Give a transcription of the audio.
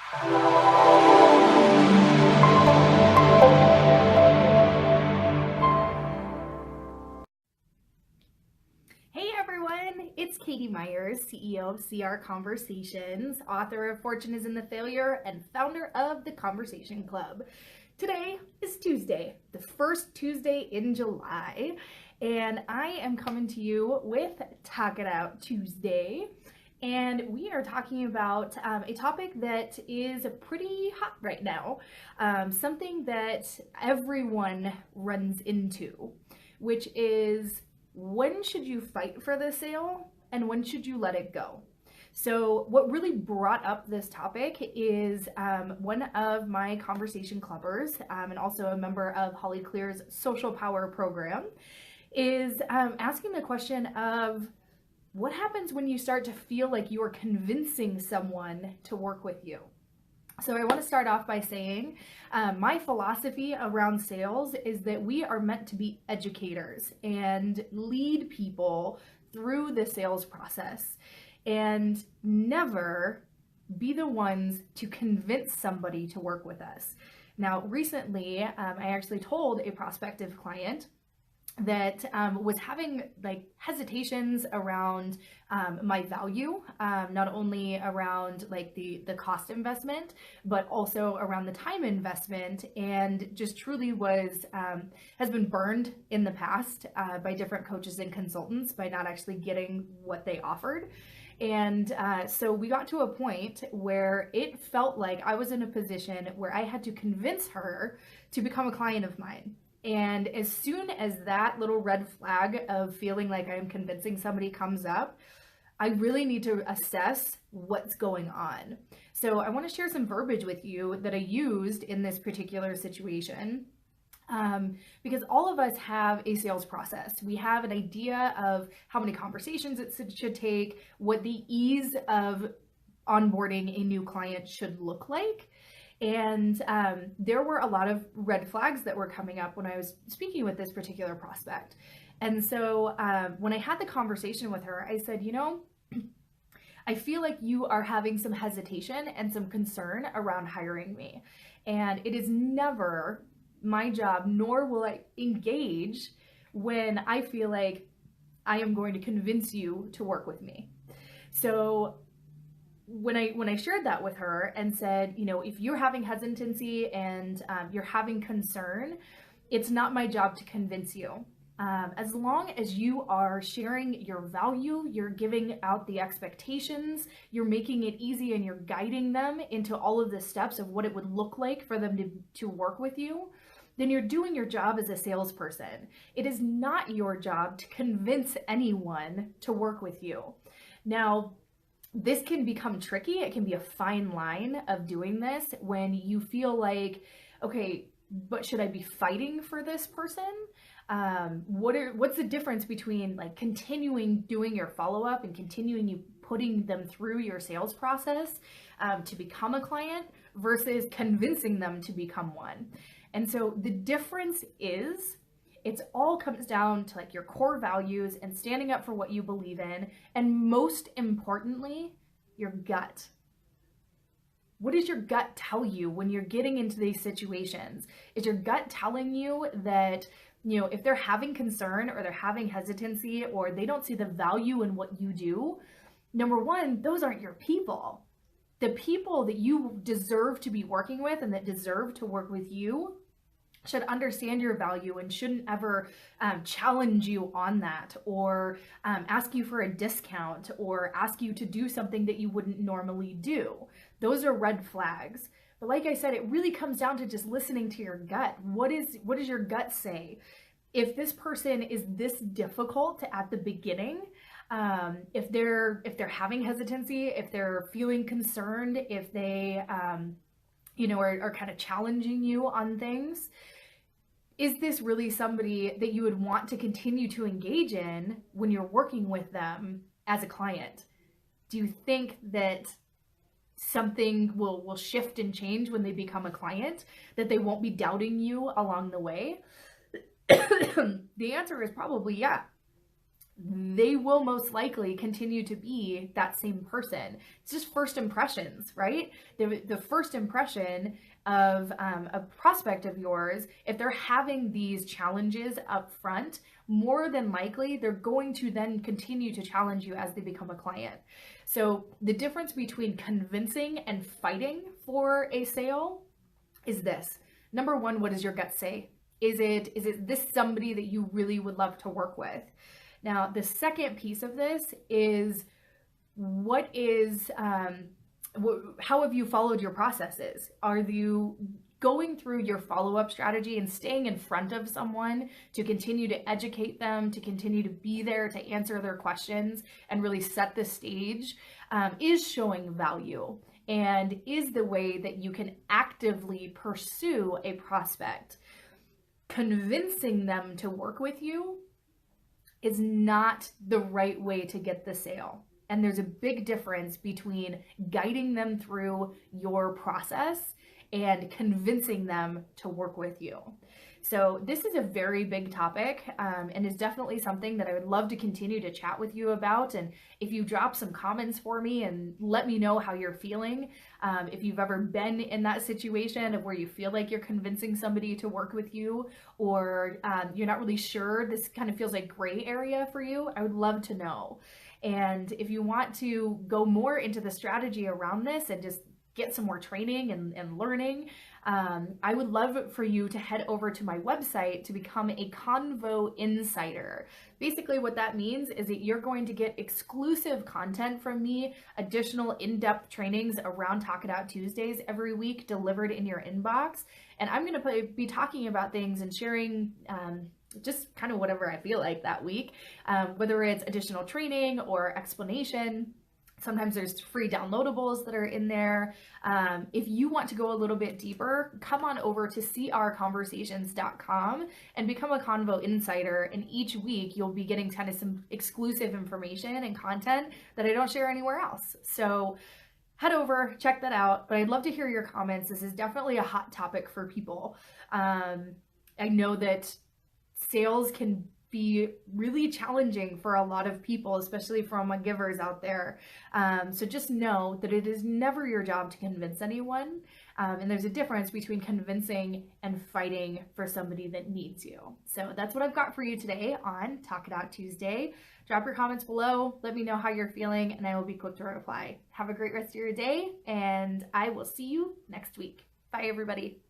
Hey everyone, it's Katie Myers, CEO of CR Conversations, author of Fortune is in the Failure, and founder of the Conversation Club. Today is Tuesday, the first Tuesday in July, and I am coming to you with Talk It Out Tuesday. And we are talking about a topic that is pretty hot right now, something that everyone runs into, which is when should you fight for the sale and when should you let it go? So what really brought up this topic is one of my conversation clubbers and also a member of Holly Clear's Social Power program is asking the question of what happens when you start to feel like you are convincing someone to work with you? So I want to start off by saying my philosophy around sales is that we are meant to be educators and lead people through the sales process and never be the ones to convince somebody to work with us. Now, recently, I actually told a prospective client that was having like hesitations around my value, not only around like the cost investment, but also around the time investment, and just truly was has been burned in the past by different coaches and consultants by not actually getting what they offered. And so we got to a point where it felt like I was in a position where I had to convince her to become a client of mine. And as soon as that little red flag of feeling like I'm convincing somebody comes up, I really need to assess what's going on. So I want to share some verbiage with you that I used in this particular situation. Because all of us have a sales process. We have an idea of how many conversations it should take, what the ease of onboarding a new client should look like. And there were a lot of red flags that were coming up when I was speaking with this particular prospect. And so when I had the conversation with her, I said, I feel like you are having some hesitation and some concern around hiring me. And it is never my job, nor will I engage when I feel like I am going to convince you to work with me. So when I shared that with her and said, if you're having hesitancy and you're having concern, it's not my job to convince you. As long as you are sharing your value, you're giving out the expectations, you're making it easy and you're guiding them into all of the steps of what it would look like for them to work with you, then you're doing your job as a salesperson. It is not your job to convince anyone to work with you. Now, this can become tricky. It can be a fine line of doing this when you feel like, okay, but should I be fighting for this person? What's the difference between like continuing doing your follow-up and continuing you putting them through your sales process to become a client versus convincing them to become one? And so the difference is it all comes down to like your core values and standing up for what you believe in. And most importantly, your gut. What does your gut tell you when you're getting into these situations? Is your gut telling you that, if they're having concern or they're having hesitancy or they don't see the value in what you do, number one, those aren't your people. The people that you deserve to be working with and that deserve to work with you should understand your value and shouldn't ever challenge you on that or ask you for a discount or ask you to do something that you wouldn't normally do. Those are red flags. But like I said, it really comes down to just listening to your gut. What does your gut say? If this person is this difficult at the beginning, if they're having hesitancy, if they're feeling concerned, if they are kind of challenging you on things, is this really somebody that you would want to continue to engage in when you're working with them as a client? Do you think that something will shift and change when they become a client, that they won't be doubting you along the way? The answer is probably yeah. they will most likely continue to be that same person. It's just first impressions, right? The first impression of a prospect of yours, if they're having these challenges up front, more than likely they're going to then continue to challenge you as they become a client. So the difference between convincing and fighting for a sale is this. Number one, what does your gut say? Is it this somebody that you really would love to work with? Now, the second piece of this is what is, how have you followed your processes? Are you going through your follow-up strategy and staying in front of someone to continue to educate them, to continue to be there to answer their questions and really set the stage, is showing value and is the way that you can actively pursue a prospect. Convincing them to work with you is not the right way to get the sale. And there's a big difference between guiding them through your process and convincing them to work with you. So this is a very big topic and is definitely something that I would love to continue to chat with you about. And if you drop some comments for me and let me know how you're feeling, if you've ever been in that situation of where you feel like you're convincing somebody to work with you, or you're not really sure, this kind of feels like gray area for you, I would love to know. And if you want to go more into the strategy around this and just get some more training and learning, I would love for you to head over to my website to become a Convo Insider. Basically what that means is that you're going to get exclusive content from me, additional in-depth trainings around Talk It Out Tuesdays every week delivered in your inbox. And I'm going to be talking about things and sharing just kind of whatever I feel like that week, whether it's additional training or explanation. Sometimes there's free downloadables that are in there. If you want to go a little bit deeper, come on over to crconversations.com and become a Convo Insider. And each week you'll be getting kind of some exclusive information and content that I don't share anywhere else. So head over, check that out. But I'd love to hear your comments. This is definitely a hot topic for people. I know that sales can be really challenging for a lot of people, especially from my givers out there. So just know that it is never your job to convince anyone. And there's a difference between convincing and fighting for somebody that needs you. So that's what I've got for you today on Talk It Out Tuesday. Drop your comments below. Let me know how you're feeling and I will be quick to reply. Have a great rest of your day and I will see you next week. Bye everybody.